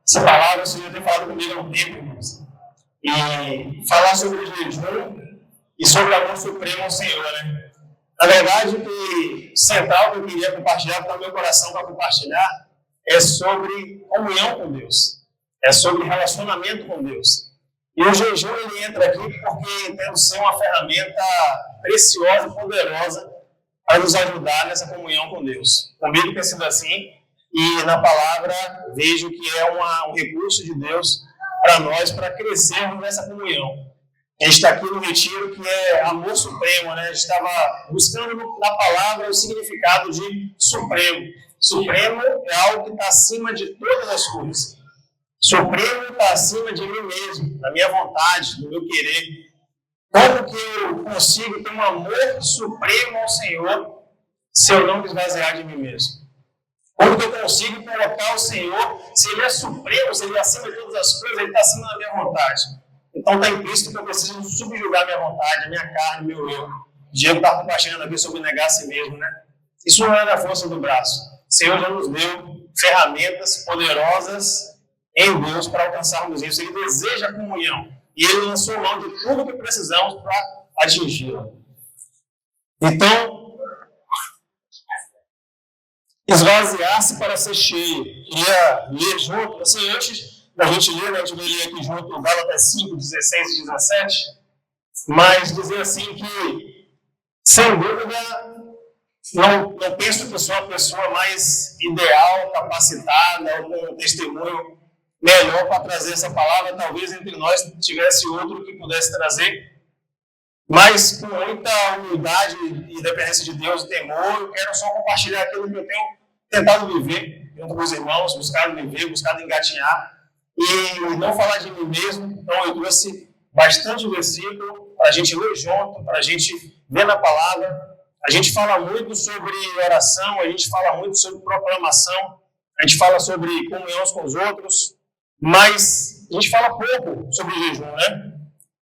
Essa palavra, o Senhor tem falado comigo há um tempo, irmãos. E falar sobre o jejum e sobre o amor supremo ao Senhor, né? Na verdade, o que central que eu queria compartilhar, que está no meu coração para compartilhar, é sobre comunhão com Deus. É sobre relacionamento com Deus. E o jejum, ele entra aqui porque tem ser uma ferramenta preciosa e poderosa para nos ajudar nessa comunhão com Deus. Comigo tem sido assim, e na palavra vejo que é um recurso de Deus para nós, para crescermos nessa comunhão. A gente está aqui no retiro que é amor supremo, né? A gente estava buscando na palavra o significado de supremo. Supremo é algo que está acima de todas as coisas. Supremo está acima de mim mesmo, da minha vontade, do meu querer. Como que eu consigo ter um amor supremo ao Senhor se eu não me esvaziar de mim mesmo? Como que eu consigo colocar o Senhor, se Ele é supremo, se Ele é acima de todas as coisas, Ele está acima da minha vontade? Então está implícito que eu preciso subjugar minha vontade, a minha carne, meu eu. Diego está compartilhando aqui sobre negar a si mesmo, né? Isso não é da força do braço. O Senhor já nos deu ferramentas poderosas em Deus para alcançarmos isso. Ele deseja a comunhão. E Ele lançou mão de tudo que precisamos para atingi-la. Então, esvaziar-se para ser cheio. Queria ler junto, assim, antes da gente ler, né, a gente vai ler aqui junto Gálatas 5, 16 e 17, mas dizer assim que, sem dúvida, não penso que eu sou a pessoa mais ideal, capacitada, ou com um testemunho melhor para trazer essa palavra. Talvez entre nós tivesse outro que pudesse trazer, mas com muita humildade e dependência de Deus e temor, eu quero só compartilhar aquilo que eu tenho tentado viver junto com os irmãos, buscado viver, buscado engatinhar, e não falar de mim mesmo. Então eu trouxe bastante versículo para a gente ler junto, para a gente ver na palavra. A gente fala muito sobre oração, a gente fala muito sobre proclamação, a gente fala sobre comunhão com os outros, mas a gente fala pouco sobre jejum, né?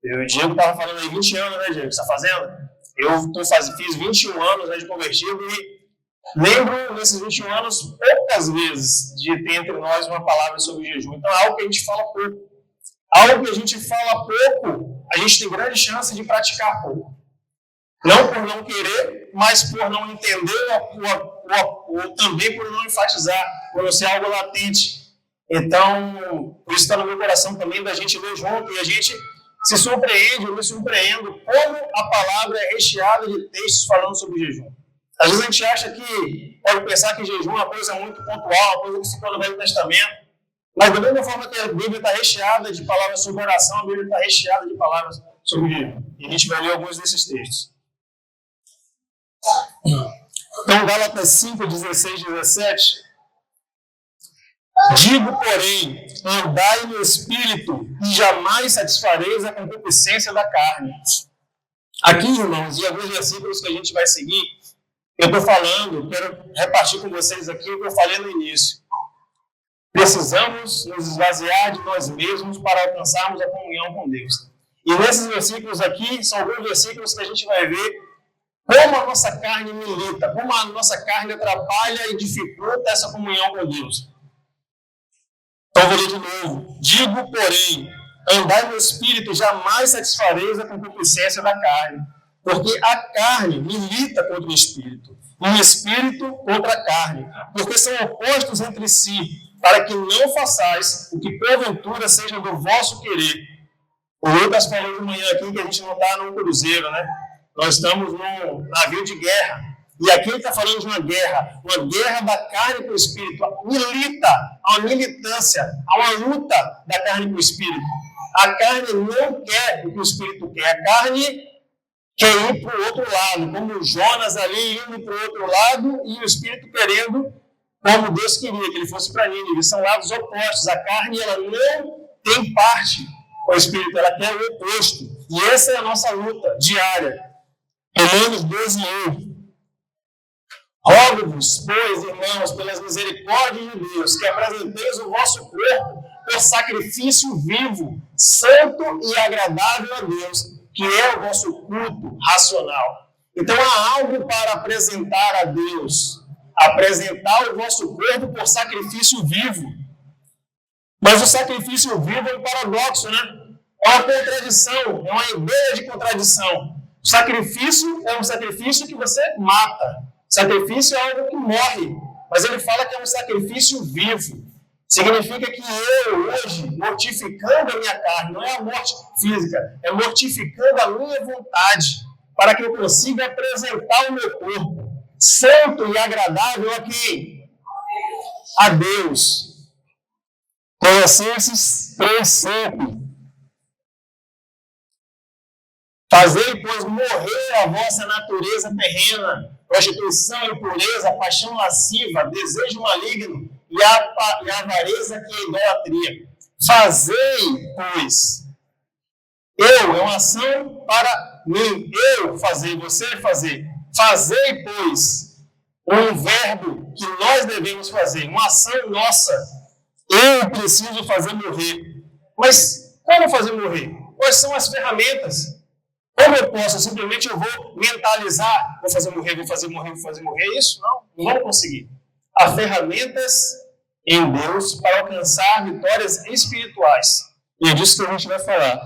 Eu e o Diego estava falando aí 20 anos, né, Diego? Você está fazendo? Eu fiz 21 anos, né, de convertido, e lembro nesses 21 anos poucas vezes de ter entre nós uma palavra sobre jejum. Então é algo que a gente fala pouco. Algo que a gente fala pouco, a gente tem grande chance de praticar pouco. Não por não querer, mas por não entender ou também por não enfatizar, por não ser algo latente. Então, por isso está no meu coração também da gente ler junto, e a gente se surpreende, eu me surpreendo como a palavra é recheada de textos falando sobre jejum. Às vezes a gente acha que, pode pensar que jejum é uma coisa muito pontual, uma coisa que se ficou no Velho Testamento, mas da mesma forma que a Bíblia está recheada de palavras sobre oração, a Bíblia está recheada de palavras sobre jejum. E a gente vai ler alguns desses textos. Então, Gálatas 5, 16 e 17. Digo, porém, andai no Espírito e jamais satisfareis a concupiscência da carne. Aqui, irmãos, e alguns versículos que a gente vai seguir, eu estou falando, quero repartir com vocês aqui o que eu falei no início. Precisamos nos esvaziar de nós mesmos para alcançarmos a comunhão com Deus. E nesses versículos aqui, são alguns versículos que a gente vai ver como a nossa carne milita, como a nossa carne atrapalha e dificulta essa comunhão com Deus. Então, vou ler de novo. Digo, porém, andai no Espírito, jamais satisfareis a concupiscência da carne, porque a carne milita contra o Espírito, e o Espírito contra a carne, porque são opostos entre si, para que não façais o que porventura seja do vosso querer. O Lucas falou de manhã aqui que a gente não está num cruzeiro, né? Nós estamos num navio de guerra. E aqui ele está falando de uma guerra da carne com o Espírito. Milita, há uma militância, há uma luta da carne com o Espírito. A carne não quer o que o Espírito quer. A carne quer ir para o outro lado, como Jonas ali indo para o outro lado e o Espírito querendo como Deus queria, que ele fosse para Nínive. São lados opostos. A carne ela não tem parte com o Espírito, ela quer o oposto. E essa é a nossa luta diária. Romanos 12:1. Rogo-vos, pois, irmãos, pelas misericórdias de Deus, que apresenteis o vosso corpo por sacrifício vivo, santo e agradável a Deus, que é o vosso culto racional. Então há algo para apresentar a Deus. apresentar o vosso corpo por sacrifício vivo. Mas o sacrifício vivo é um paradoxo, né? É uma contradição, é uma ideia de contradição. O sacrifício é um sacrifício que você mata. O sacrifício é algo que morre. Mas ele fala que é um sacrifício vivo. Significa que eu, hoje, mortificando a minha carne, não é a morte física, é mortificando a minha vontade, para que eu consiga apresentar o meu corpo santo e agradável a quem? A Deus. Colossenses 3:5. Fazei, pois, morrer a vossa natureza terrena, prostituição, impureza, paixão lasciva, desejo maligno e a avareza que é idolatria. Fazei, pois. Eu é uma ação para mim. Eu fazer, você fazer. Fazei, pois, um verbo que nós devemos fazer, uma ação nossa. Eu preciso fazer morrer. Mas como fazer morrer? Quais são as ferramentas? Como eu posso? Simplesmente eu vou mentalizar, vou fazer morrer, vou fazer morrer, vou fazer morrer. Isso? Não vou conseguir. Há ferramentas em Deus para alcançar vitórias espirituais. E é disso que a gente vai falar.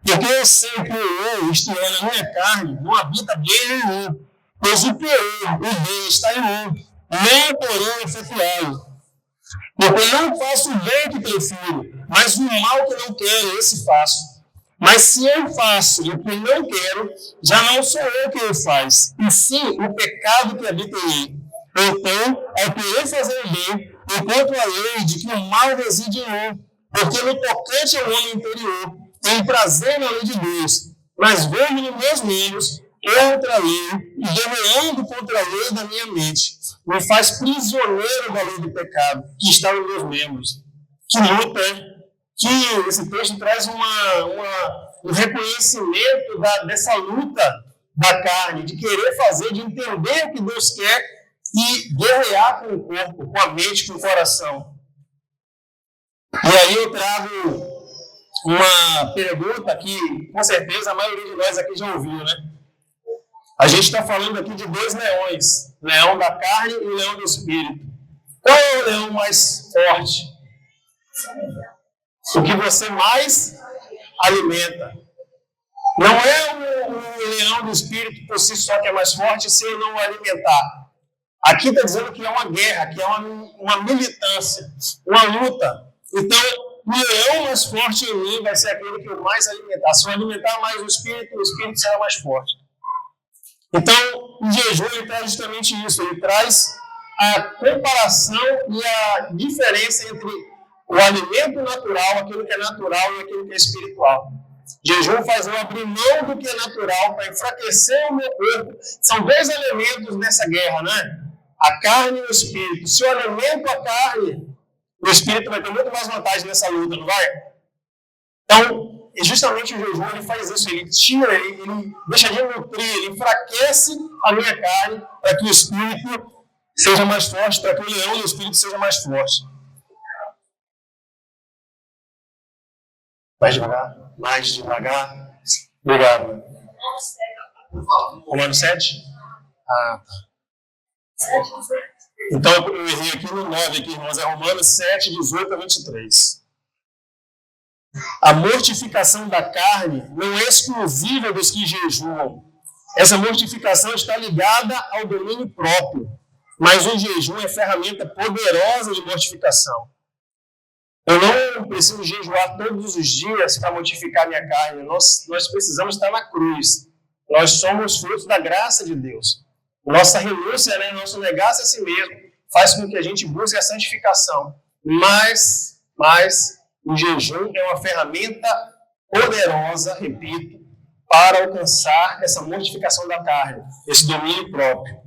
Porque eu sei que eu, isto é, na minha carne, não habita bem nenhum. Pois o pior, o bem está em mim, nem porém efetuado. Porque não faço o bem que prefiro, mas o mal que não quero, esse faço. Mas se eu faço o que não quero, já não sou eu que o faz, e sim o pecado que habita em mim. Então, ao querer fazer o bem, encontro a lei de que o mal reside em mim, porque no tocante ao homem interior, tenho prazer na lei de Deus, mas vejo nos meus membros outra lei, e guerreando contra a lei da minha mente, me faz prisioneiro da lei do pecado, que está nos meus membros. Que luta, hein? Que esse texto traz um reconhecimento dessa luta da carne, de querer fazer, de entender o que Deus quer e guerrear com o corpo, com a mente, com o coração. E aí eu trago uma pergunta que, com certeza, a maioria de nós aqui já ouviu, né? A gente está falando aqui de dois leões, o leão da carne e o leão do espírito. Qual é o leão mais forte? O que você mais alimenta. Não é o leão do espírito por si só que é mais forte se eu não o alimentar. Aqui está dizendo que é uma guerra, que é uma militância, uma luta. Então, o leão mais forte em mim vai ser aquele que eu mais alimentar. Se eu alimentar mais o espírito será mais forte. Então, o jejum ele traz justamente isso. Ele traz a comparação e a diferença entre o alimento natural, aquilo que é natural e aquilo que é espiritual. Jejum faz eu abrir mão do que é natural para enfraquecer o meu corpo. São dois elementos nessa guerra, né? A carne e o espírito. Se eu alimento a carne, o espírito vai ter muito mais vantagem nessa luta, não vai? Então, justamente o jejum ele faz isso. Ele tira, ele deixa de nutrir, ele enfraquece a minha carne para que o espírito seja mais forte, para que o leão do espírito seja mais forte. Mais devagar, mais devagar. Obrigado. Romano 7? Ah, tá. Então eu errei aqui no 9, aqui, irmãos. É Romanos 7, 18 a 23. A mortificação da carne não é exclusiva dos que jejuam. Essa mortificação está ligada ao domínio próprio. Mas o jejum é ferramenta poderosa de mortificação. Eu não preciso jejuar todos os dias para mortificar minha carne. Nós precisamos estar na cruz. Nós somos frutos da graça de Deus. Nossa renúncia, né, nosso negar-se a si mesmo, faz com que a gente busque a santificação. Mas o jejum é uma ferramenta poderosa, repito, para alcançar essa mortificação da carne, esse domínio próprio.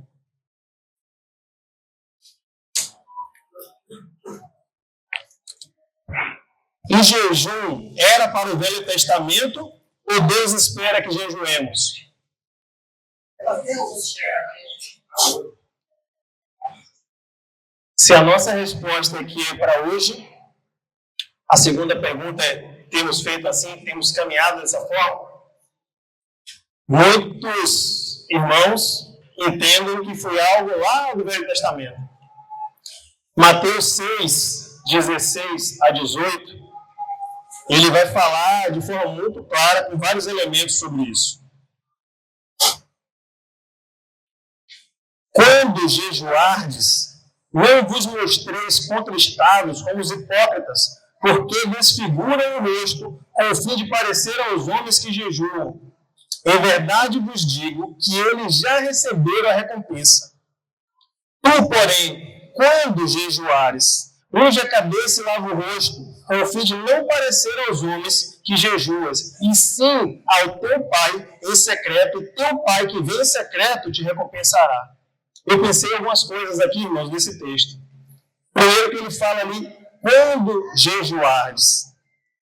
E jejum era para o Velho Testamento ou Deus espera que jejuemos? Se a nossa resposta aqui é para hoje, a segunda pergunta é: temos feito assim, temos caminhado dessa forma? Muitos irmãos entendam que foi algo lá do Velho Testamento. Mateus 6, 16 a 18, ele vai falar de forma muito clara, com vários elementos sobre isso. Quando jejuardes, não vos mostreis contristados como os hipócritas, porque desfiguram o rosto, com o fim de parecer aos homens que jejuam. Em verdade vos digo que eles já receberam a recompensa. Tu, porém, quando jejuares, unge a cabeça e lava o rosto, com o fim de não parecer aos homens que jejuas, e sim ao teu Pai em secreto, e teu Pai que vem em secreto te recompensará. Eu pensei em algumas coisas aqui, irmãos, nesse texto. Primeiro que ele fala ali, quando jejuardes.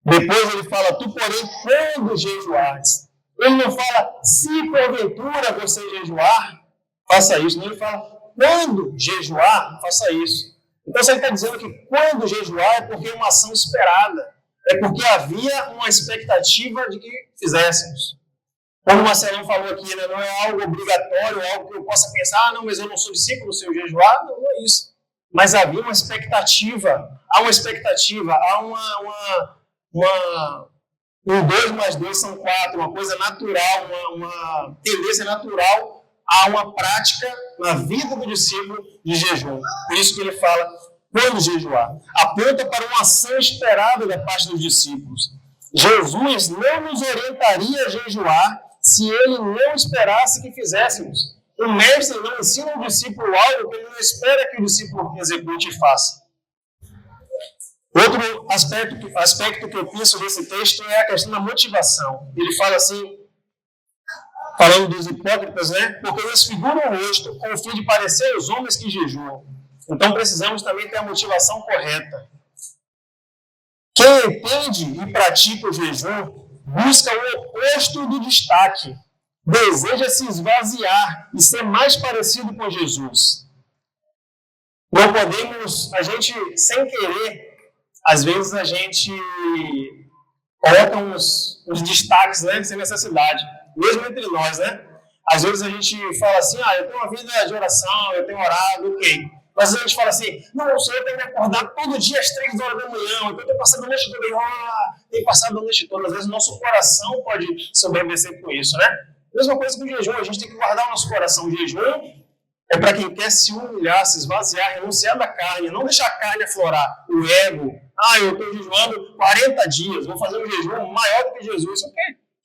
Depois ele fala, tu, porém, quando jejuardes. Ele não fala, se porventura você jejuar, faça isso. Não, ele fala, quando jejuar, faça isso. Então, você está dizendo que quando jejuar é porque é uma ação esperada. É porque havia uma expectativa de que fizéssemos. Como o Marcelão falou aqui, né, não é algo obrigatório, algo que eu possa pensar, não, mas eu não sou discípulo, se eu jejuar, não é isso. Mas havia uma expectativa, há um 2 mais 2 são 4, uma coisa natural, uma tendência natural a uma prática na vida do discípulo de jejum. Por isso que ele fala, quando jejuar, aponta para uma ação esperada da parte dos discípulos. Jesus não nos orientaria a jejuar se ele não esperasse que fizéssemos. O mestre não ensina ao discípulo algo que ele não espera que o discípulo execute e faça. Outro aspecto que eu penso nesse texto é a questão da motivação. Ele fala assim, falando dos hipócritas, né? Porque desfiguram o rosto com o fim de parecer aos homens que jejuam. Então precisamos também ter a motivação correta. Quem entende e pratica o jejum busca o oposto do destaque. Deseja se esvaziar e ser mais parecido com Jesus. Não podemos, a gente, sem querer, às vezes a gente coloca uns destaques, né, sem necessidade, mesmo entre nós, né? Às vezes a gente fala assim, eu tenho uma vida de oração, eu tenho orado, ok. Mas a gente fala assim, não, o Senhor tem que me acordar todo dia às 3 horas da manhã, então eu tenho passado a noite toda, tem passado a noite toda. Às vezes o nosso coração pode sobreviver com isso, né? Mesma coisa com o jejum, a gente tem que guardar o nosso coração. O jejum é para quem quer se humilhar, se esvaziar, renunciar da carne, não deixar a carne aflorar, o ego. Eu estou jejuando 40 dias, vou fazer um jejum maior do que Jesus. Ok,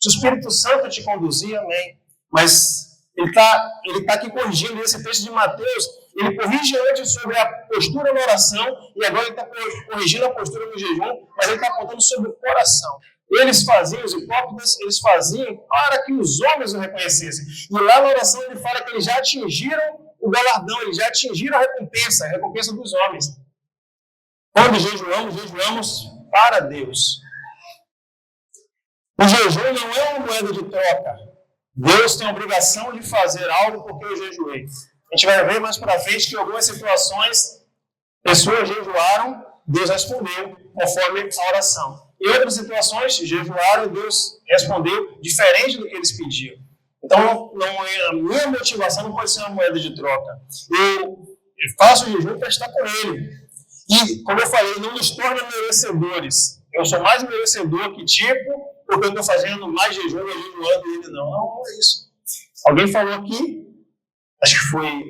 se o Espírito Santo te conduzir, amém. Mas ele tá aqui corrigindo esse texto de Mateus. Ele corrige antes sobre a postura na oração e agora ele está corrigindo a postura no jejum, mas ele está apontando sobre o coração. Eles faziam, os hipócritas, eles faziam para que os homens o reconhecessem. E lá na oração ele fala que eles já atingiram o galardão, eles já atingiram a recompensa dos homens. Quando jejuamos para Deus. O jejum não é uma moeda de troca. Deus tem a obrigação de fazer algo porque eu jejuei. A gente vai ver mais para frente que em algumas situações, pessoas jejuaram, Deus respondeu conforme a oração. Em outras situações, jejuaram e Deus respondeu diferente do que eles pediam. Então, a minha motivação não pode ser uma moeda de troca. Eu faço o jejum para estar com Ele. E, como eu falei, não nos torna merecedores. Eu sou mais merecedor que porque eu estou fazendo mais jejum e jejuando Ele. Não é isso. Alguém falou aqui, acho que foi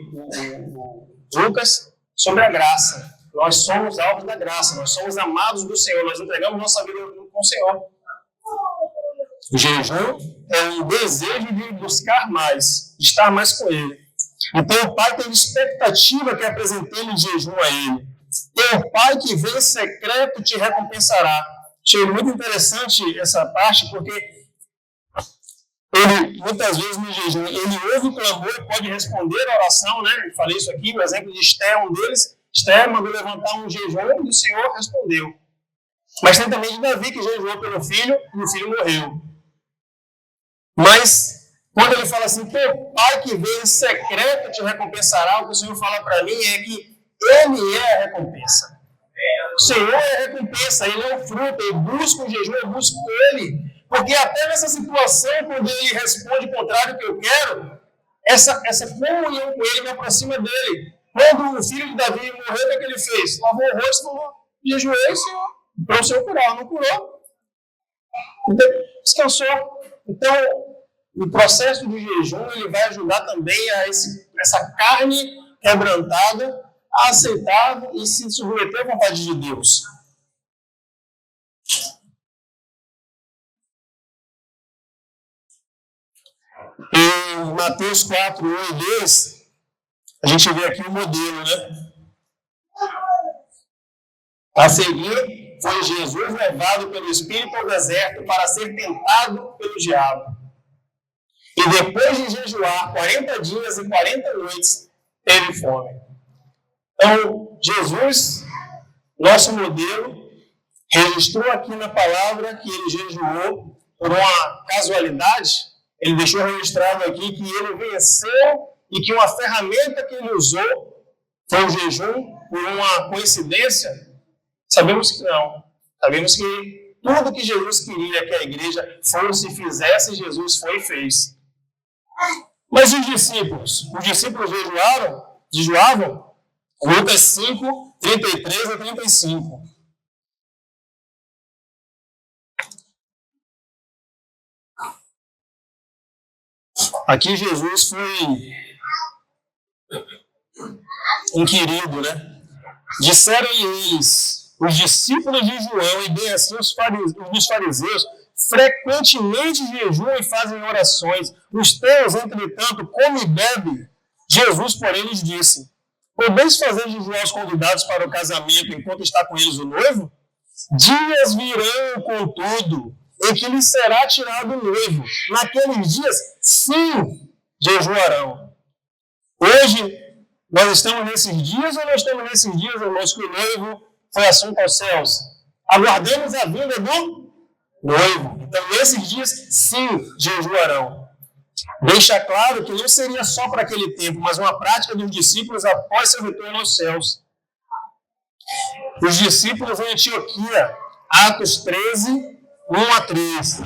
o Lucas, sobre a graça. Nós somos alvos da graça, nós somos amados do Senhor, nós entregamos nossa vida com o Senhor. O jejum é um desejo de buscar mais, de estar mais com Ele. Então o Pai tem expectativa que apresentemos jejum a Ele. Teu Pai que vem em secreto te recompensará. Achei muito interessante essa parte, porque ele, muitas vezes no jejum, ele ouve o clamor e pode responder a oração, né? Eu falei isso aqui, o exemplo de Esther, um deles. Esther mandou levantar um jejum e o Senhor respondeu. Mas tem também de Davi que jejuou pelo filho e o filho morreu. Mas, quando ele fala assim, teu Pai que vem em secreto te recompensará, o que o Senhor fala para mim é que Ele é a recompensa. O Senhor é a recompensa, Ele é o fruto, eu busco o jejum, eu busco Ele. Porque até nessa situação, quando Ele responde o contrário do que eu quero, essa comunhão com ele me aproxima dele. Quando o filho de Davi morreu, o que ele fez? Lavou o rosto, falou, jejuei, Senhor, para o Senhor curar. Não curou. Então, descansou. Então, o processo de jejum ele vai ajudar também a essa carne quebrantada a aceitar e se submeter à vontade de Deus. Em Mateus 4, 1 e 2, a gente vê aqui o modelo, né? A seguir, foi Jesus levado pelo Espírito ao deserto para ser tentado pelo diabo. E depois de jejuar 40 dias e 40 noites, teve fome. Então, Jesus, nosso modelo, registrou aqui na palavra que ele jejuou por uma casualidade. Ele deixou registrado aqui que ele venceu e que uma ferramenta que ele usou foi o jejum por uma coincidência. Sabemos que não. Sabemos que tudo que Jesus queria que a igreja fosse e fizesse, Jesus foi e fez. Mas os discípulos? Os discípulos jejuavam? Lucas 5, 33 a 35. Aqui Jesus foi inquirido, né? Disseram-lhe eles, os discípulos de João, e bem assim os fariseus, frequentemente jejuam e fazem orações. Os teus, entretanto, comem e bebem. Jesus, porém, lhes disse, podeis fazer jejuar os convidados para o casamento enquanto está com eles o noivo? Dias virão, contudo, em que lhes será tirado o noivo. Naqueles dias, sim, jejuarão. Hoje, nós estamos nesses dias ou nós estamos nesses dias, irmãos, que o noivo foi assunto aos céus? Aguardamos a vinda do noivo. Então, nesses dias, sim, jejuarão. Deixa claro que não seria só para aquele tempo, mas uma prática dos discípulos após seu retorno aos céus. Os discípulos em Antioquia, Atos 13, 1 a 3.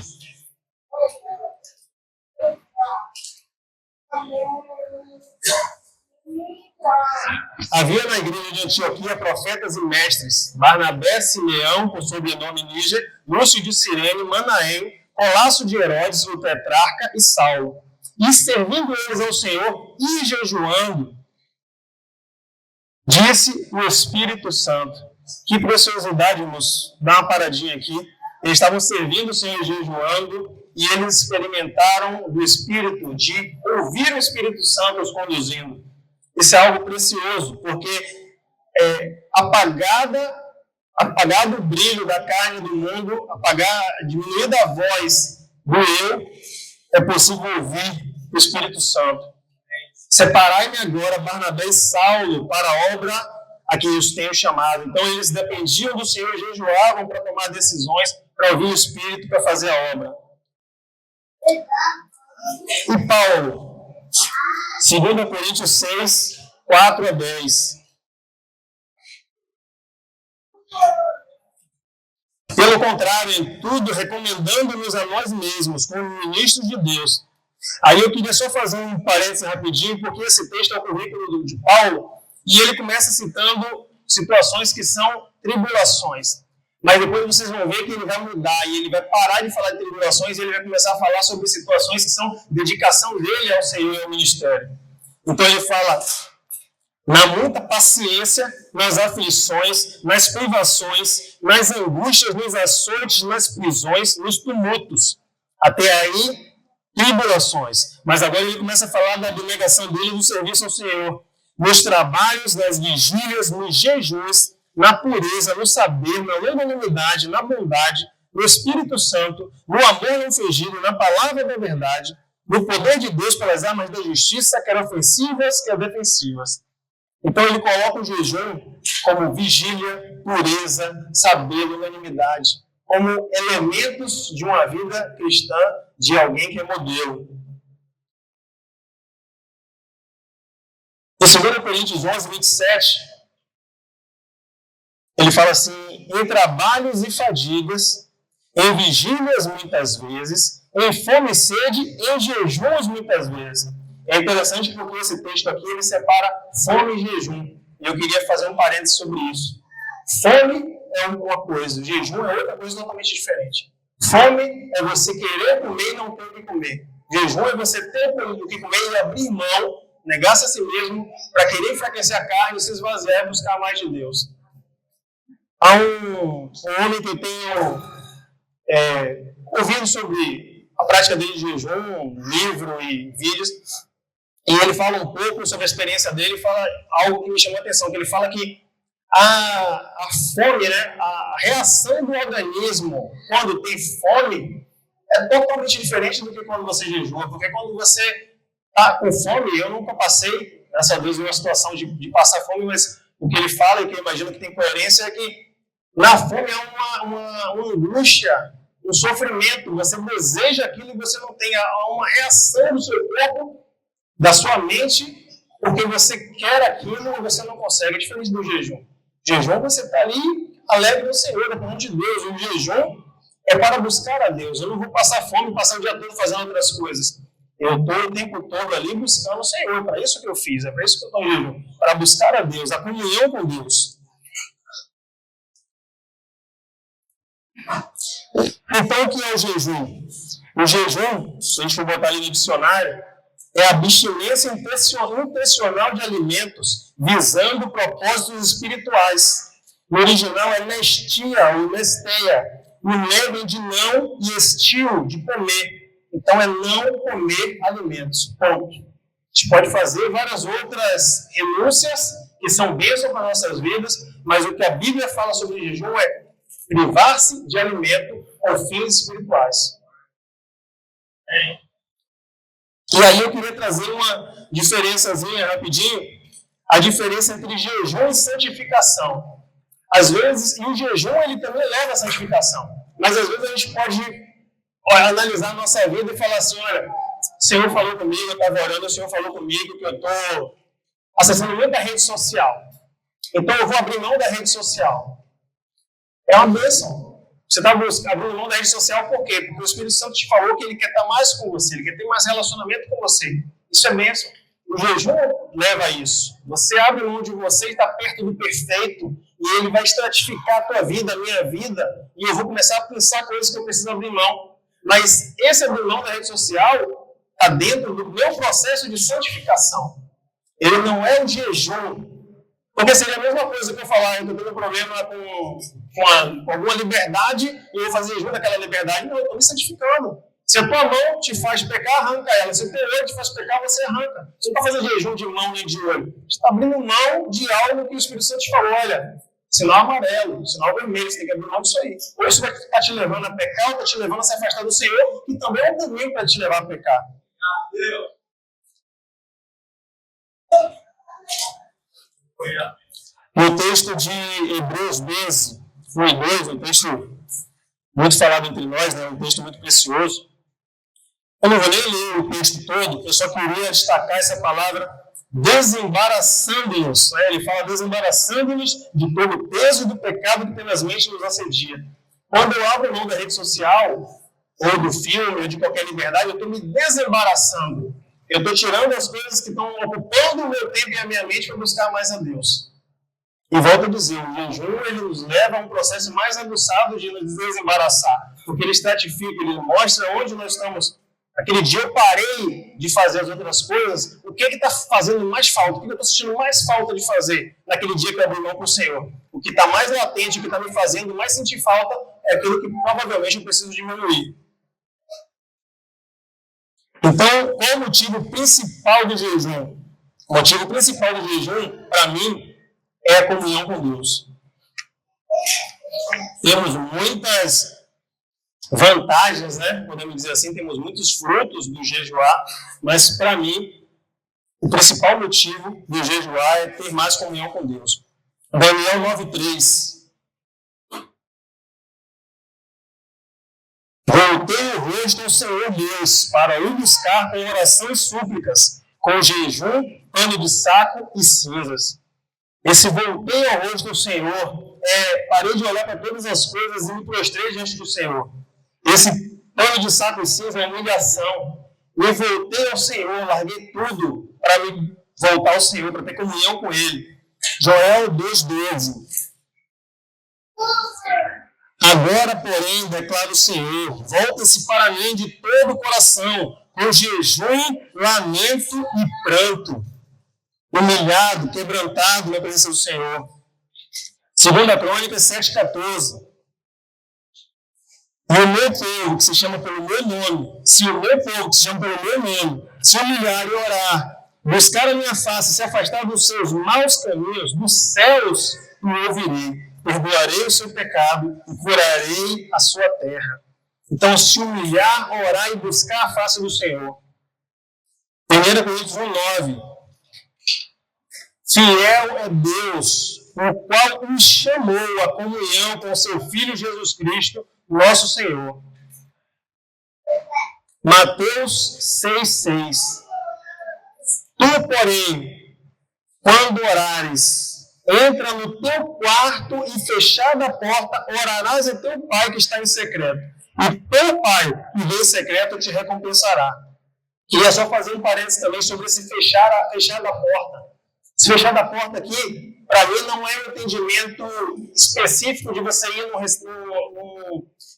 Havia na igreja de Antioquia profetas e mestres, Barnabé, Simeão, com sobrenome Níger, Lúcio de Cirene, Manaém, Colasso de Herodes, o tetrarca, e Saulo. E servindo eles ao Senhor e jejuando, disse o Espírito Santo. Que preciosidade, irmãos. Dá uma paradinha aqui. Eles estavam servindo o Senhor e jejuando, e eles experimentaram do Espírito, de ouvir o Espírito Santo os conduzindo. Isso é algo precioso, porque apagado o brilho da carne do mundo, diminuída a voz do eu, é possível ouvir o Espírito Santo. Separai-me agora, Barnabé e Saulo, para a obra a que os tenho chamado. Então, eles dependiam do Senhor e jejuavam para tomar decisões, para ouvir o Espírito, para fazer a obra. E Paulo? 2 Coríntios 6, 4 a 10. Pelo contrário, em tudo, recomendando-nos a nós mesmos, como ministros de Deus. Aí eu queria só fazer um parênteses rapidinho, porque esse texto é o currículo de Paulo, e ele começa citando situações que são tribulações. Mas depois vocês vão ver que ele vai mudar, e ele vai parar de falar de tribulações, e ele vai começar a falar sobre situações que são dedicação dele ao Senhor e ao ministério. Então ele fala, na muita paciência, nas aflições, nas privações, nas angústias, nos açoites, nas prisões, nos tumultos. Até aí, tribulações. Mas agora ele começa a falar da abnegação dele do serviço ao Senhor. Nos trabalhos, nas vigílias, nos jejuns, na pureza, no saber, na longanimidade, na bondade, no Espírito Santo, no amor não fingido, na palavra da verdade, no poder de Deus pelas armas da justiça, quer ofensivas, quer defensivas. Então ele coloca o jejum como vigília, pureza, saber, longanimidade, como elementos de uma vida cristã de alguém que é modelo. Em 2 Coríntios 11, 27, ele fala assim, em trabalhos e fadigas, em vigílias muitas vezes, em fome e sede, em jejuns muitas vezes. É interessante porque esse texto aqui ele separa fome e jejum. E eu queria fazer um parênteses sobre isso. Fome é uma coisa, jejum é outra coisa totalmente diferente. Fome é você querer comer e não ter o que comer. Jejum é você ter o que comer e abrir mão, negar-se a si mesmo, para querer enfraquecer a carne, se esvaziar e buscar mais de Deus. Há um homem que eu tenho ouvido sobre a prática dele de jejum, livro e vídeos, e ele fala um pouco sobre a experiência dele, fala algo que me chamou a atenção, que ele fala que a fome, né, a reação do organismo quando tem fome é totalmente diferente do que quando você jejua, porque quando você está com fome, eu nunca passei, graças a Deus, em uma situação de passar fome, mas o que ele fala e que eu imagino que tem coerência é que na fome há uma angústia, um sofrimento, você deseja aquilo e você não tem, há uma reação do seu corpo, da sua mente, porque você quer aquilo e você não consegue, é diferente do jejum. Jejum, você está ali alegre no Senhor, dependendo de Deus. O jejum é para buscar a Deus. Eu não vou passar fome, passar o dia todo fazendo outras coisas. Eu estou o tempo todo ali buscando o Senhor. É para isso que eu fiz, é para isso que eu estou em jejum. Para buscar a Deus, a comunhão com Deus. Então, o que é o jejum? O jejum, se a gente for botar ali no dicionário, é a abstinência intencional de alimentos visando propósitos espirituais. No original é nestia ou nesteia. O ne vem de não e estio, de comer. Então é não comer alimentos. Ponto. A gente pode fazer várias outras renúncias que são bênçãos para nossas vidas, mas o que a Bíblia fala sobre jejum é privar-se de alimento com fins espirituais. E aí eu queria trazer uma diferençazinha rapidinho, a diferença entre jejum e santificação. Às vezes, e o jejum ele também leva à santificação, mas às vezes a gente pode analisar a nossa vida e falar assim, olha, o Senhor falou comigo, eu estava orando, o Senhor falou comigo que eu estou acessando muito a rede social. Então eu vou abrir mão da rede social. É uma bênção. Você está abrindo mão da rede social por quê? Porque o Espírito Santo te falou que ele quer estar mais com você, ele quer ter mais relacionamento com você. Isso é bênção. O jejum leva a isso. Você abre mão de você e está perto do perfeito, e ele vai estratificar a tua vida, a minha vida, e eu vou começar a pensar coisas que eu preciso abrir mão. Mas esse abrir mão da rede social está dentro do meu processo de santificação. Ele não é um jejum. Porque seria a mesma coisa que eu falar, eu estou tendo um problema com alguma liberdade e eu vou fazer jejum daquela liberdade. Não, eu estou me santificando. Se a tua mão te faz pecar, arranca ela. Se o teu olho te faz pecar, você arranca. Você não está fazendo jejum de mão nem de olho. Você está abrindo mão de algo que o Espírito Santo te falou. Olha, sinal amarelo, sinal vermelho, você tem que abrir mão disso aí. Ou isso vai estar te levando a pecar, ou está te levando a se afastar do Senhor, que também é um caminho para te levar a pecar. No texto de Hebreus 12, 1 e 2, um texto muito falado entre nós, né? Um texto muito precioso. Eu não vou nem ler o texto todo, eu só queria destacar essa palavra desembaraçando-nos. Né? Ele fala desembaraçando-nos de todo o peso do pecado que tenazmente nos assedia. Quando eu abro mão da rede social, ou do filme, ou de qualquer liberdade, eu estou me desembaraçando. Eu estou tirando as coisas que estão ocupando o meu tempo e a minha mente para buscar mais a Deus. E volto a dizer, o jejum ele nos leva a um processo mais aguçado de nos desembaraçar, porque ele estratifica, ele mostra onde nós estamos. Aquele dia eu parei de fazer as outras coisas, o que está fazendo mais falta? O que eu estou sentindo mais falta de fazer naquele dia que eu abri mão para o Senhor? O que está mais latente, o que está me fazendo mais sentir falta é aquilo que provavelmente eu preciso diminuir. Então, qual é o motivo principal do jejum? O motivo principal do jejum, para mim, é a comunhão com Deus. Temos muitas vantagens, né? Podemos dizer assim, temos muitos frutos do jejuar, mas para mim, o principal motivo do jejuar é ter mais comunhão com Deus. Daniel 9:3. Voltei o rosto ao Senhor Deus para o buscar com oração e súplicas, com jejum, pano de saco e cinzas. Esse voltei ao rosto do Senhor, parei de olhar para todas as coisas e me prostrei diante do Senhor. Esse pano de saco e cinza é humilhação. me voltei ao Senhor, larguei tudo para me voltar ao Senhor, para ter comunhão com Ele. Joel 2,12. Agora, porém, declara o Senhor, volta-se para mim de todo o coração, com jejum, lamento e pranto, humilhado, quebrantado na presença do Senhor. 2 Crônicas 7,14. E o meu povo, que se chama pelo meu nome, se o meu povo, que se chama pelo meu nome, se humilhar e orar, buscar a minha face, se afastar dos seus maus caminhos, dos céus me ouvirei, perdoarei o seu pecado e curarei a sua terra. Então, se humilhar, orar e buscar a face do Senhor. 1 Coríntios 1,9. Fiel é Deus, o qual nos chamou à comunhão com o seu Filho Jesus Cristo, nosso Senhor. Mateus 6,6. Tu, porém, quando orares, entra no teu quarto e, fechada a porta, orarás a teu Pai que está em secreto. E teu Pai, que vê em secreto, te recompensará. Queria só fazer um parênteses também sobre esse fechar da porta. Esse fechar da porta aqui, para mim, não é um entendimento específico de você ir num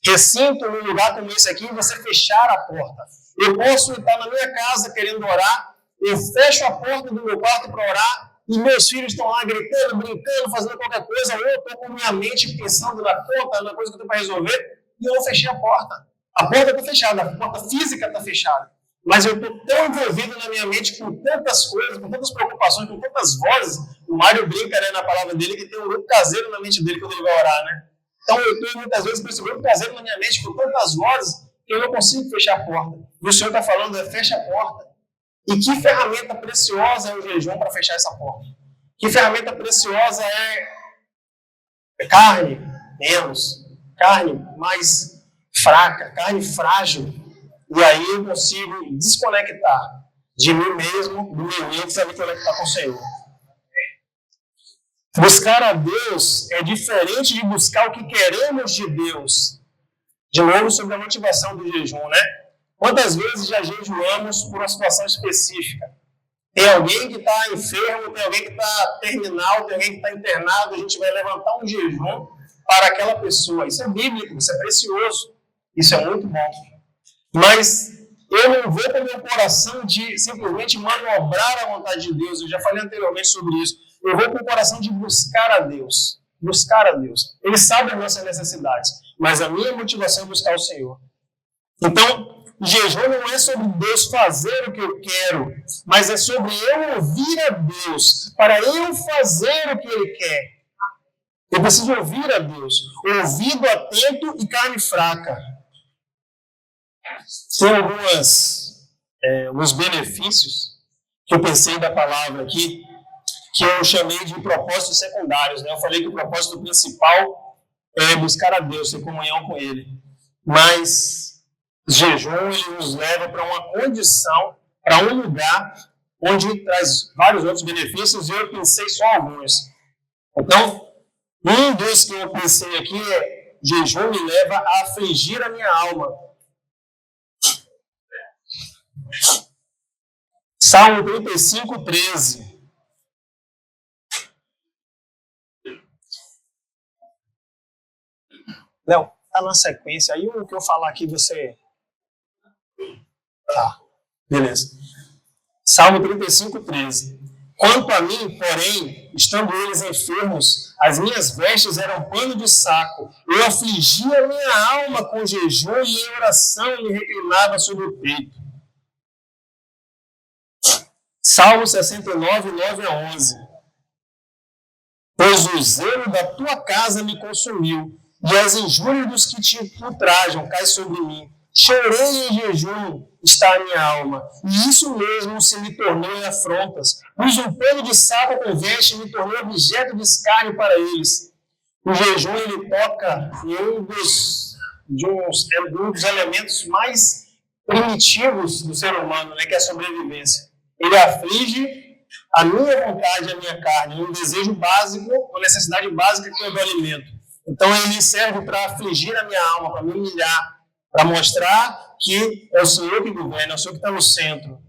recinto, num lugar como esse aqui, e você fechar a porta. Eu posso estar na minha casa querendo orar, eu fecho a porta do meu quarto para orar, e meus filhos estão lá gritando, brincando, fazendo qualquer coisa, ou eu estou com minha mente pensando na conta, na coisa que eu tenho para resolver, e eu fechei a porta. A porta está fechada, a porta física está fechada. Mas eu estou tão envolvido na minha mente com tantas coisas, com tantas preocupações, com tantas vozes. O Mário brinca, né, na palavra dele que tem um grupo caseiro na mente dele quando ele vai orar, né? Então eu estou muitas vezes com esse grupo caseiro na minha mente com tantas vozes que eu não consigo fechar a porta. E o Senhor está falando, fecha a porta. E que ferramenta preciosa é o jejum para fechar essa porta? Que ferramenta preciosa é carne menos, carne mais fraca, carne frágil. E aí eu consigo desconectar de mim mesmo, do meu mente, para me conectar com o Senhor. Buscar a Deus é diferente de buscar o que queremos de Deus. De novo, sobre a motivação do jejum, né? Quantas vezes já jejuamos por uma situação específica? Tem alguém que está enfermo, tem alguém que está terminal, tem alguém que está internado, a gente vai levantar um jejum para aquela pessoa. Isso é bíblico, isso é precioso, isso é muito bom. Mas eu não vou com o meu coração de simplesmente manobrar a vontade de Deus. Eu já falei anteriormente sobre isso. Eu vou com o coração de buscar a Deus. Buscar a Deus. Ele sabe as nossas necessidades. Mas a minha motivação é buscar o Senhor. Então, jejum não é sobre Deus fazer o que eu quero, mas é sobre eu ouvir a Deus, para eu fazer o que Ele quer. Eu preciso ouvir a Deus. Ouvido atento e carne fraca. Tem alguns benefícios que eu pensei da palavra aqui, que eu chamei de propósitos secundários. Né? Eu falei que o propósito principal é buscar a Deus, ter comunhão com Ele. Mas jejum, ele nos leva para uma condição, para um lugar onde traz vários outros benefícios, e eu pensei só alguns. Então, um dos que eu pensei aqui é: jejum me leva a afligir a minha alma. Salmo 35, 13. Léo, tá na sequência. Aí o que eu falar aqui você... Tá, beleza. Salmo 35, 13. Quanto a mim, porém, estando eles enfermos, as minhas vestes eram pano de saco. Eu afligia a minha alma com jejum e em oração me reclinava sobre o peito. Salmo 69, 9 a 11. Pois o zelo da tua casa me consumiu, e as injúrias dos que te ultrajam caem sobre mim. Chorei em jejum, está a minha alma, e isso mesmo se me tornou em afrontas. Pus um pano de saco com veste e me tornou objeto de escárnio para eles. O jejum, ele toca em um dos elementos mais primitivos do ser humano, né, que é a sobrevivência. Ele aflige a minha vontade, a minha carne, um desejo básico, uma necessidade básica que é do alimento. Então ele serve para afligir a minha alma, para me humilhar, para mostrar que é o Senhor que governa, é o Senhor que está no centro.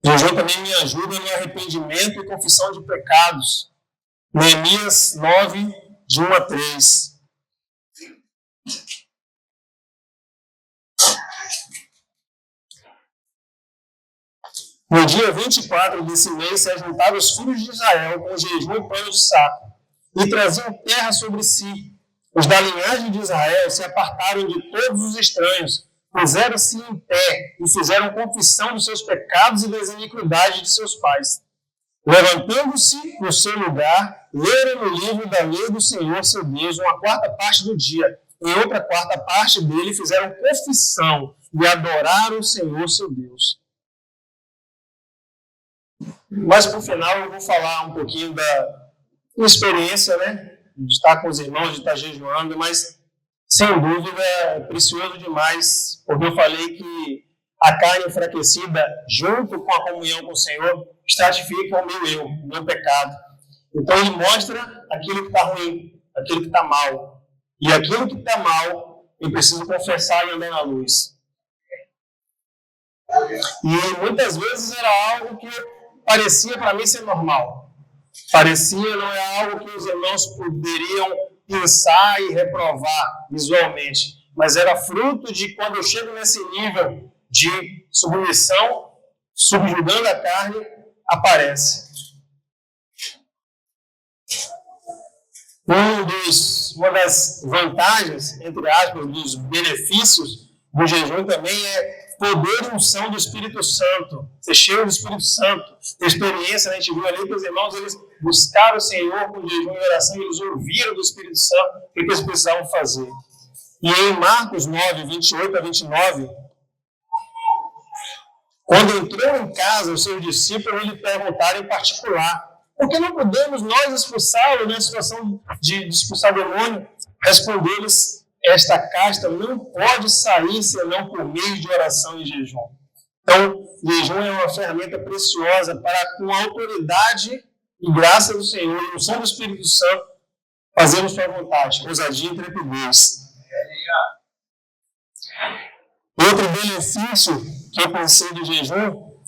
Jejum também me ajuda no arrependimento e confissão de pecados. Neemias 9, de 1 a 3. No dia 24 desse mês, se ajuntaram os filhos de Israel com jejum e pano de saco, e traziam terra sobre si. Os da linhagem de Israel se apartaram de todos os estranhos, puseram-se em pé e fizeram confissão dos seus pecados e das iniquidades de seus pais. Levantando-se no seu lugar, leram no livro da lei do Senhor, seu Deus, uma quarta parte do dia. Em outra quarta parte dele fizeram confissão e adoraram o Senhor, seu Deus. Mas, por final, eu vou falar um pouquinho da minha experiência, né? De estar com os irmãos, de estar jejuando, mas, sem dúvida, é precioso demais, porque eu falei que a carne enfraquecida, junto com a comunhão com o Senhor, estratifica o meu eu, o meu pecado. Então, ele mostra aquilo que está ruim, aquilo que está mal. E aquilo que está mal, eu preciso confessar e andar na luz. E muitas vezes era algo que parecia para mim ser normal. Parecia, não é algo que os irmãos poderiam pensar e reprovar visualmente. Mas era fruto de quando eu chego nesse nível de submissão, subjugando a carne, aparece. Uma das vantagens, entre aspas, dos benefícios do jejum também é poder e unção do Espírito Santo, ser cheio do Espírito Santo, ter experiência, né? A gente viu ali que os irmãos, eles buscaram o Senhor com jejum e oração, e eles ouviram do Espírito Santo o que eles precisavam fazer. E em Marcos 9, 28 a 29, quando entrou em casa, os seus discípulos lhe perguntaram em particular: por que não podemos nós expulsá-lo na situação de expulsar o demônio? Respondeu-lhes: esta casta não pode sair senão por meio de oração e jejum. Então, jejum é uma ferramenta preciosa para, com a autoridade e graça do Senhor e unção do Espírito Santo, fazermos sua vontade, ousadia e intrepidez. Outro benefício que eu pensei do jejum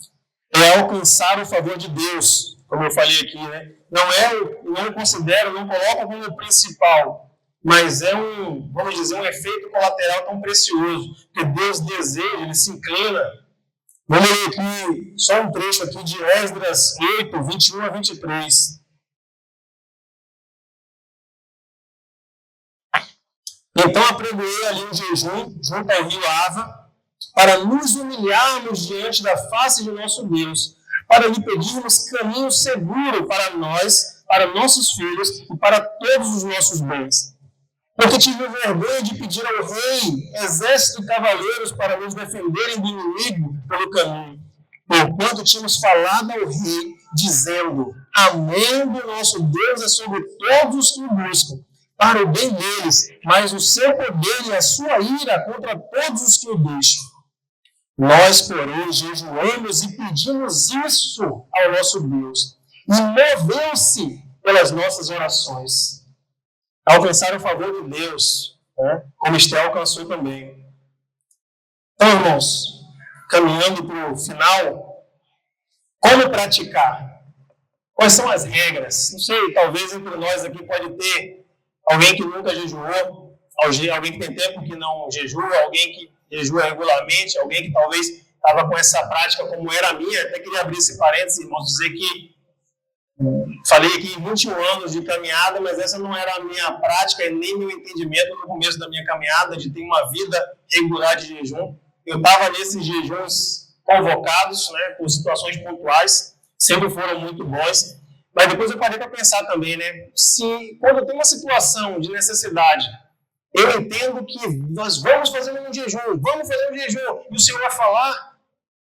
é alcançar o favor de Deus, como eu falei aqui, né? Não considero, não coloco como o principal, mas é vamos dizer, um efeito colateral tão precioso, que Deus deseja, Ele se inclina. Vamos ler aqui, só um trecho aqui de Esdras 8, 21 a 23. Então apregoei ali um jejum junto ao rio Ava, para nos humilharmos diante da face de nosso Deus, para lhe pedirmos caminho seguro para nós, para nossos filhos e para todos os nossos bens. Porque tive vergonha de pedir ao rei exército de cavaleiros para nos defenderem do inimigo pelo caminho. Porquanto tínhamos falado ao rei, dizendo: amém do nosso Deus é sobre todos os que o buscam, para o bem deles, mas o seu poder e a sua ira contra todos os que o deixam. Nós, porém, jejuamos e pedimos isso ao nosso Deus, e moveu-se pelas nossas orações. Alcançar o favor de Deus, né? Como Esté alcançou também. Então, irmãos, caminhando para o final, como praticar? Quais são as regras? Não sei, talvez entre nós aqui pode ter alguém que nunca jejuou, alguém que tem tempo que não jejua, alguém que jejua regularmente, alguém que talvez estava com essa prática como era a minha. Até queria abrir esse parênteses, irmãos, dizer que falei aqui 21 anos de caminhada, mas essa não era a minha prática e nem meu entendimento no começo da minha caminhada de ter uma vida regular de jejum. Eu estava nesses jejuns convocados, né, por situações pontuais, sempre foram muito bons, mas depois eu parei para pensar também, né, se quando tem uma situação de necessidade, eu entendo que nós vamos fazer um jejum, e o Senhor vai falar,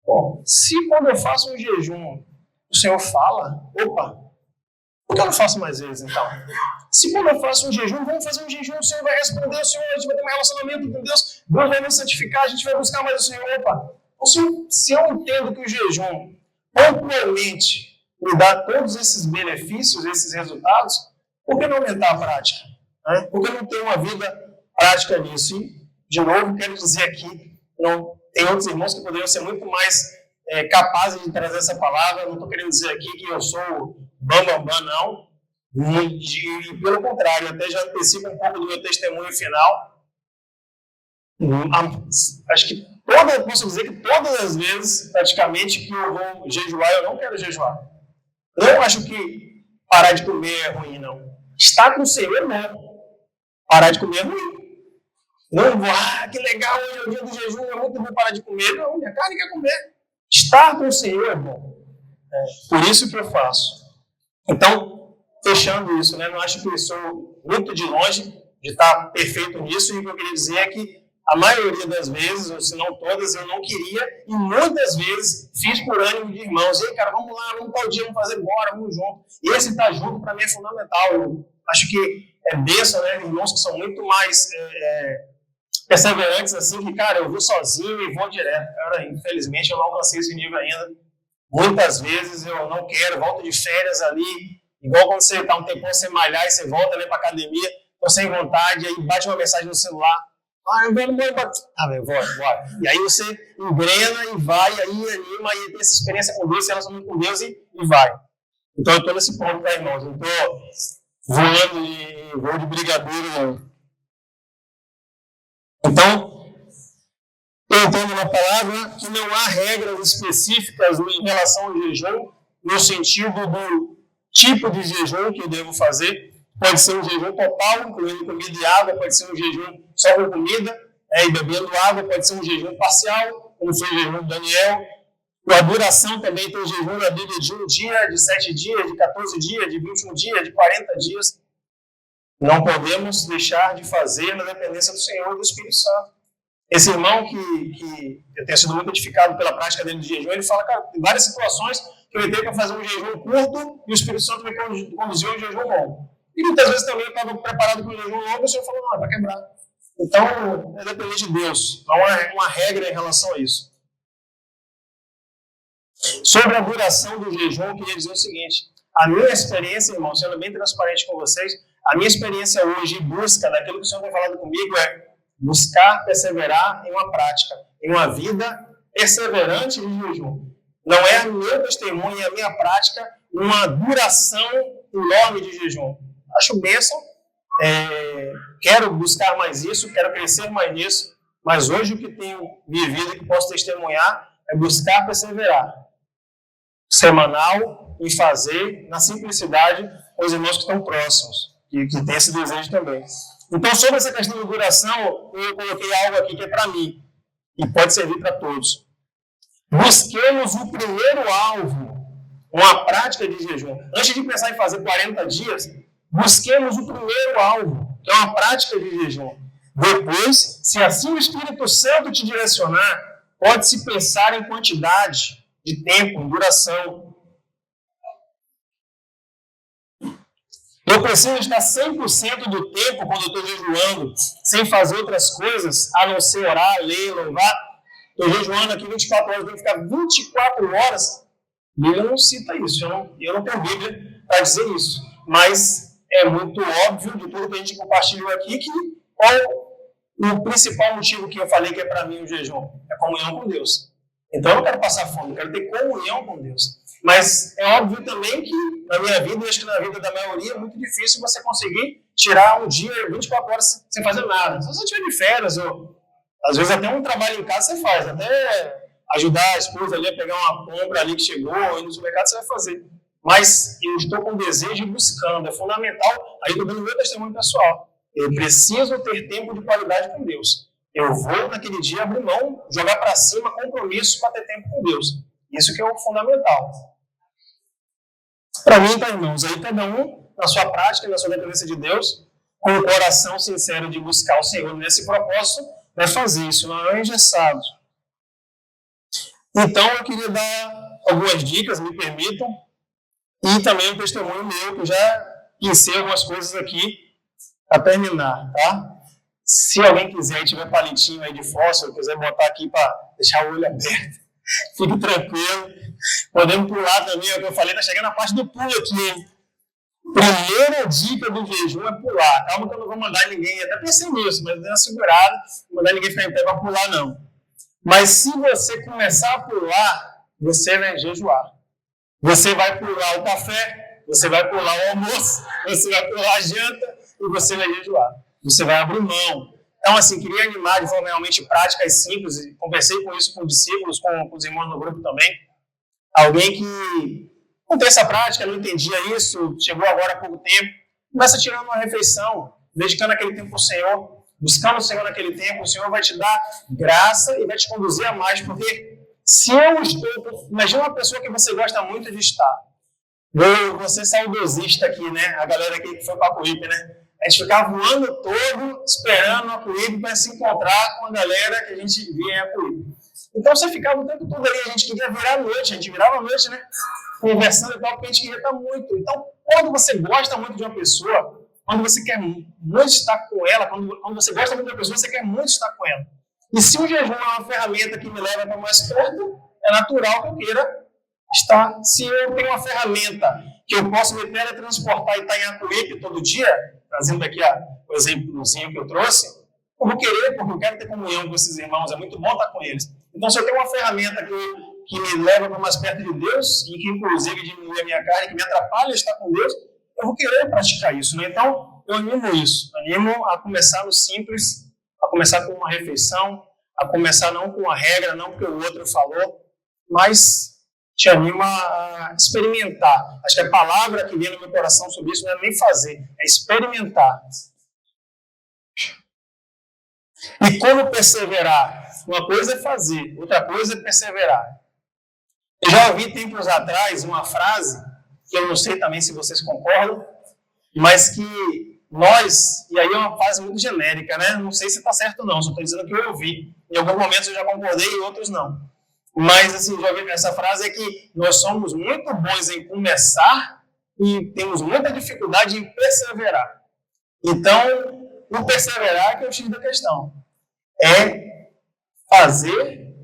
bom, se quando eu faço um jejum, o Senhor fala, opa, por que eu não faço mais vezes, então? Se quando eu faço um jejum, vamos fazer um jejum, o Senhor vai responder, o Senhor, a gente vai ter um relacionamento com Deus, Deus vai nos santificar, a gente vai buscar mais o Senhor, opa. Então, se eu entendo que o jejum, pontualmente, me dá todos esses benefícios, esses resultados, por que não aumentar a prática? né? Porque eu não tenho uma vida prática nisso. E, de novo, quero dizer aqui, não, tem outros irmãos que poderiam ser muito mais capazes de trazer essa palavra. Não estou querendo dizer aqui que eu sou bambambam, não. Pelo contrário, até já antecipo um pouco do meu testemunho final. Acho que posso dizer que todas as vezes, praticamente, que eu vou jejuar, eu não quero jejuar. Não acho que parar de comer é ruim, não. Estar com o Senhor é bom. Parar de comer é ruim. Não vou, que legal, hoje é o dia do jejum, é muito bom parar de comer. Não, minha carne quer comer. Estar com o Senhor é bom. Por isso que eu faço. Então, fechando isso, né? Não acho que eu sou muito de longe de estar perfeito nisso. E o que eu queria dizer é que a maioria das vezes, ou se não todas, eu não queria. E muitas vezes fiz por ânimo de irmãos. Ei, cara, vamos lá, vamos tal dia, vamos fazer bora, vamos junto. E esse estar junto, para mim, é fundamental. Eu acho que é bênção, né? Irmãos que são muito mais perseverantes, assim, que, cara, eu vou sozinho e vou direto. Cara, infelizmente, eu não alcancei esse nível ainda. Muitas vezes eu não quero, volto de férias ali, igual quando você está um tempão sem malhar e você volta para a academia, tô sem vontade, aí bate uma mensagem no celular. Eu vou embora. Velho, bora. E aí você engrena e vai, aí anima, e tem essa experiência com Deus, relacionamento com Deus e vai. Então eu estou nesse ponto, tá, irmãos? Eu estou voando de voo de brigadeiro, não. Então, eu entendo na palavra que não há regras específicas em relação ao jejum, no sentido do tipo de jejum que eu devo fazer. Pode ser um jejum total, incluindo comida e água, pode ser um jejum só com comida e bebendo água, pode ser um jejum parcial, como foi o jejum de Daniel. A duração também tem jejum na Bíblia de 1 dia, de 7 dias, de 14 dias, de 21 dias, de 40 dias. Não podemos deixar de fazer na dependência do Senhor e do Espírito Santo. Esse irmão que eu tenho sido muito edificado pela prática dele de jejum, ele fala, cara, tem várias situações que eu entrei para fazer um jejum curto e o Espírito Santo me conduziu a um jejum longo. E muitas vezes também eu estava preparado para um jejum longo e o Senhor falou, não, é para quebrar. Então, é dependente de Deus. Não há uma regra em relação a isso. Sobre a duração do jejum, eu queria dizer o seguinte. A minha experiência, irmão, sendo bem transparente com vocês, a minha experiência hoje em busca daquilo que o Senhor tem falado comigo é buscar perseverar em uma prática, em uma vida perseverante de jejum. Não é o meu testemunho e a minha prática uma duração enorme de jejum. Acho bênção, quero buscar mais isso, quero crescer mais nisso, mas hoje o que tenho vivido e que posso testemunhar é buscar perseverar. Semanal, em fazer, na simplicidade, com os irmãos que estão próximos, que têm esse desejo também. Então, sobre essa questão de duração, eu coloquei algo aqui que é para mim, e pode servir para todos. Busquemos o primeiro alvo, uma prática de jejum. Antes de pensar em fazer 40 dias, busquemos o primeiro alvo, que é uma prática de jejum. Depois, se assim o Espírito Santo te direcionar, pode-se pensar em quantidade de tempo, em duração. Eu preciso estar 100% do tempo, quando eu estou jejuando, sem fazer outras coisas, a não ser orar, ler, louvar. Estou jejuando aqui 24 horas, tenho que ficar 24 horas. A Bíblia não cita isso, eu não tenho Bíblia para dizer isso. Mas é muito óbvio de tudo que a gente compartilhou aqui, que qual o principal motivo que eu falei que é para mim o jejum? É comunhão com Deus. Então eu não quero passar fome, eu quero ter comunhão com Deus. Mas é óbvio também que na minha vida, e acho que na vida da maioria, é muito difícil você conseguir tirar um dia, 24 horas sem fazer nada. Se você estiver de férias, ou às vezes até um trabalho em casa você faz, até ajudar a esposa ali a pegar uma compra ali que chegou, ou ir no supermercado você vai fazer. Mas eu estou com desejo e buscando, é fundamental. Aí eu estou dando meu testemunho pessoal. Eu preciso ter tempo de qualidade com Deus. Eu vou naquele dia abrir mão, jogar para cima compromisso para ter tempo com Deus. Isso que é o fundamental. Para mim, tá, irmãos, aí cada um, na sua prática, na sua dependência de Deus, com o coração sincero de buscar o Senhor nesse propósito, vai fazer isso, não é engessado. Então, eu queria dar algumas dicas, me permitam, e também um testemunho meu, que eu já pensei algumas coisas aqui para terminar, tá? Se alguém quiser e tiver palitinho aí de fósforo, quiser botar aqui para deixar o olho aberto, fique tranquilo. Podemos pular também, é o que eu falei, tá chegando a parte do pulo aqui, hein? Primeira dica do jejum é pular. Calma que eu não vou mandar ninguém, até pensei nisso, mas dei uma segurada, não vou mandar ninguém ficar em pé para pular, não. Mas se você começar a pular, você vai jejuar. Você vai pular o café, você vai pular o almoço, você vai pular a janta e você vai jejuar. Você vai abrir mão. Então, assim, queria animar de forma realmente prática e simples, e conversei com isso com discípulos, com os irmãos no grupo também. Alguém que não tem essa prática, não entendia isso, chegou agora há pouco tempo, começa tirando uma refeição, dedicando aquele tempo ao Senhor, buscando o Senhor naquele tempo, o Senhor vai te dar graça e vai te conduzir a mais, porque se eu estou... Imagina uma pessoa que você gosta muito de estar. Você saudosista aqui, né? A galera aqui que foi para a Coípe, né? A gente ficava o ano todo esperando a Coípe para se encontrar com a galera que a gente via em a Coípe. Então você ficava o tempo todo ali, a gente queria virar a noite, a gente virava a noite, né? Conversando e tal, porque a gente queria estar muito. Então, quando você gosta muito de uma pessoa, quando você quer muito estar com ela, quando você gosta muito de uma pessoa, você quer muito estar com ela. E se o jejum é uma ferramenta que me leva para mais perto, é natural que eu queira estar. Se eu tenho uma ferramenta que eu posso me teletransportar e estar em Acuípe todo dia, trazendo aqui o exemplozinho que eu trouxe, eu vou querer, porque eu quero ter comunhão com esses irmãos, é muito bom estar com eles. Então, se eu tenho uma ferramenta que me leva para mais perto de Deus e que, inclusive, diminui a minha carne, que me atrapalha a estar com Deus, eu vou querer praticar isso, né? Então, eu animo isso. Animo a começar no simples, a começar com uma refeição, a começar não com uma regra, não porque o outro falou, mas te animo a experimentar. Acho que a palavra que vem no meu coração sobre isso não é nem fazer, é experimentar. E como perseverar? Uma coisa é fazer, outra coisa é perseverar. Eu já ouvi tempos atrás uma frase, que eu não sei também se vocês concordam, mas que nós, e aí é uma frase muito genérica, né? Não sei se está certo ou não, só estou dizendo que eu ouvi. Em alguns momentos eu já concordei e outros não. Mas, assim, já ouvi essa frase é que nós somos muito bons em começar e temos muita dificuldade em perseverar. Então, o perseverar que é o X da questão. É fazer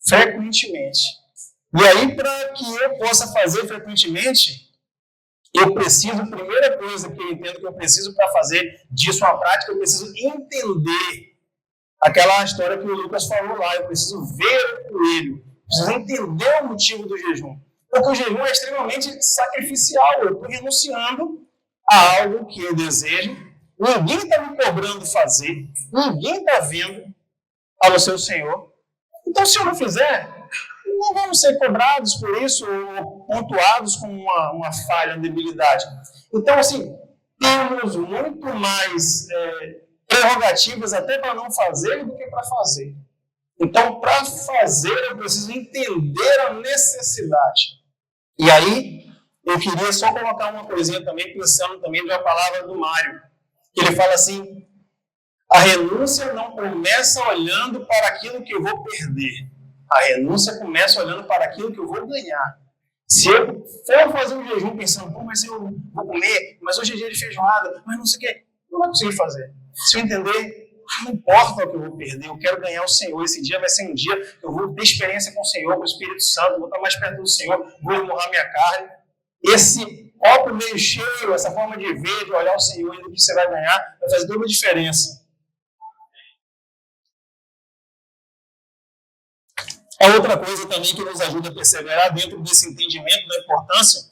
frequentemente. E aí, para que eu possa fazer frequentemente, eu preciso, a primeira coisa que eu entendo que eu preciso para fazer disso uma prática, eu preciso entender aquela história que o Lucas falou lá, eu preciso ver o coelho, preciso entender o motivo do jejum. Porque o jejum é extremamente sacrificial, eu estou renunciando a algo que eu desejo, ninguém está me cobrando fazer, ninguém está vendo ao seu Senhor. Então, se eu não fizer, não vamos ser cobrados por isso ou pontuados com uma falha, uma debilidade. Então, assim, temos muito mais prerrogativas até para não fazer do que para fazer. Então, para fazer, eu preciso entender a necessidade. E aí, eu queria só colocar uma coisinha também, pensando também na palavra do Mário, que ele fala assim, a renúncia não começa olhando para aquilo que eu vou perder. A renúncia começa olhando para aquilo que eu vou ganhar. Se eu for fazer um jejum pensando, pô, mas eu vou comer, mas hoje é dia de feijoada, mas não sei o quê, não vai conseguir fazer. Se eu entender, não importa o que eu vou perder, eu quero ganhar o Senhor. Esse dia vai ser um dia que eu vou ter experiência com o Senhor, com o Espírito Santo, vou estar mais perto do Senhor, vou esmurrar minha carne. Esse copo meio cheio, essa forma de ver, de olhar o Senhor e do que você vai ganhar, vai fazer toda a diferença. A outra coisa também que nos ajuda a perseverar dentro desse entendimento da importância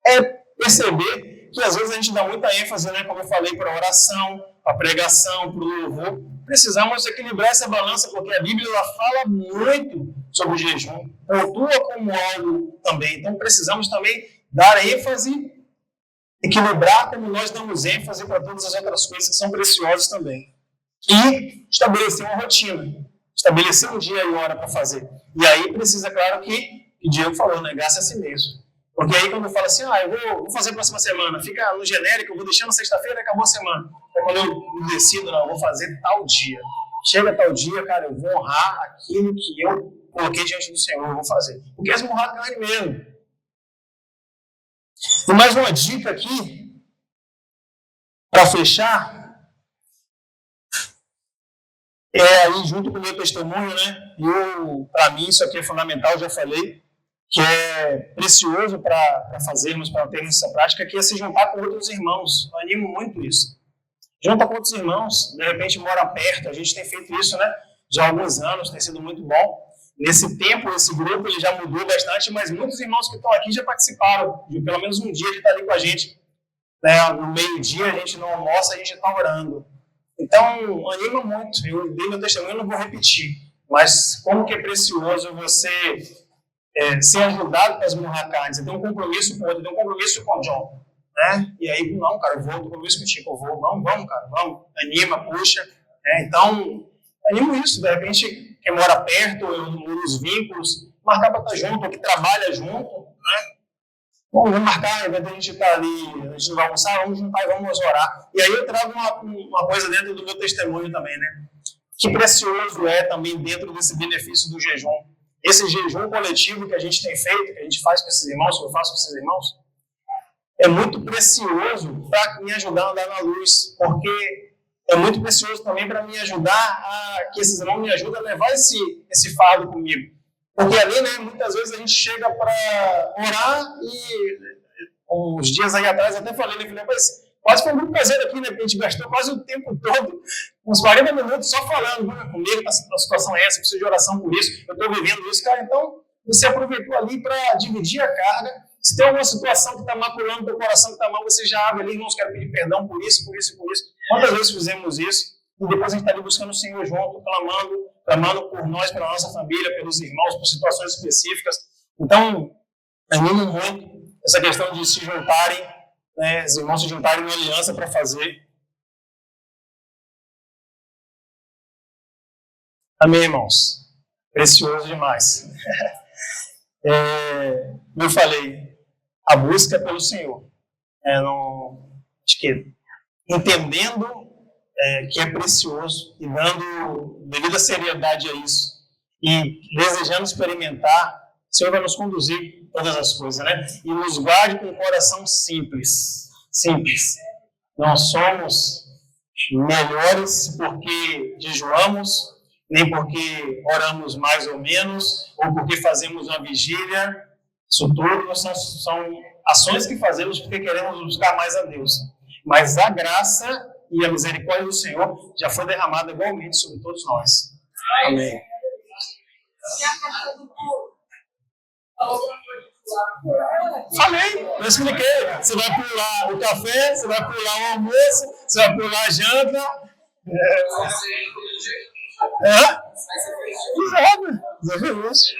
é perceber que às vezes a gente dá muita ênfase, né, como eu falei, para a oração, para a pregação, para o louvor. Precisamos equilibrar essa balança, porque a Bíblia ela fala muito sobre o jejum, pontua como algo também. Então precisamos também dar ênfase, equilibrar como nós damos ênfase para todas as outras coisas que são preciosas também. E estabelecer uma rotina. Estabelecer um dia e hora para fazer. E aí precisa, claro, que o Diego falou, negar-se a si mesmo. Porque aí quando eu falo assim, eu vou fazer a próxima semana, fica no genérico, eu vou deixando sexta-feira e acabou a semana. Aí quando eu decido, não, eu vou fazer tal dia. Chega tal dia, cara, eu vou honrar aquilo que eu coloquei diante do Senhor, eu vou fazer. Porque é esmurrar a carne mesmo. E mais uma dica aqui, para fechar, aí junto com o meu testemunho, né? Para mim isso aqui é fundamental, já falei, que é precioso para fazermos, para termos essa prática, que é se juntar com outros irmãos. Eu animo muito isso. Junta com outros irmãos, de repente mora perto, a gente tem feito isso, né? Já há alguns anos, tem sido muito bom. Nesse tempo, esse grupo ele já mudou bastante, mas muitos irmãos que estão aqui já participaram de pelo menos um dia de estar ali com a gente. Né? No meio-dia, a gente não almoça, a gente está orando. Então, anima muito. Eu dei meu testemunho, não vou repetir. Mas como que é precioso você ser ajudado para esmurrar carne. Você tem um compromisso com o outro, tem um compromisso com o John. Né? E aí, não, cara, eu vou, tenho compromisso contigo, eu vou. Vamos, cara, vamos. Anima, puxa. Então, animo isso. De repente, quem mora perto, os vínculos, marcar para estar junto, ou que trabalha junto. Né? Bom, vamos marcar, ao invés de a gente estar ali, a gente não vai almoçar, vamos juntar e vamos orar. E aí eu trago uma coisa dentro do meu testemunho também, né? Que precioso é também dentro desse benefício do jejum. Esse jejum coletivo que a gente tem feito, que a gente faz com esses irmãos, que eu faço com esses irmãos, é muito precioso para me ajudar a andar na luz, porque é muito precioso também para me ajudar que esses irmãos me ajudem a levar esse fardo comigo. Porque ali, né, muitas vezes a gente chega para orar e uns dias aí atrás até falei, né, mas quase foi um grupo caseiro aqui, né, porque a gente gastou quase o tempo todo, uns 40 minutos só falando, comigo, a situação é essa, preciso de oração por isso, eu estou vivendo isso, cara, então você aproveitou ali para dividir a carga. Se tem alguma situação que está maculando o teu coração, que está mal, você já abre ali, irmãos, quero pedir perdão por isso, por isso, por isso. Quantas vezes fizemos isso? E depois a gente está ali buscando o Senhor junto, clamando por nós, pela nossa família, pelos irmãos, por situações específicas. Então, animo muito essa questão de se juntarem, né, os irmãos se juntarem em aliança para fazer. Amém, irmãos? Precioso demais. Como eu falei, a busca é pelo Senhor. Acho que entendendo que é precioso e dando devida seriedade a isso e desejando experimentar, o Senhor vai nos conduzir em todas as coisas, né? E nos guarde com um coração simples. Simples. Não somos melhores porque jejuamos, nem porque oramos mais ou menos, ou porque fazemos uma vigília. Isso tudo são ações que fazemos porque queremos buscar mais a Deus. Mas a graça e a misericórdia do Senhor já foi derramada igualmente sobre todos nós. Amém. Falei, eu expliquei. Você vai pular o café, você vai pular o almoço, você vai pular a janta. Exato, exatamente.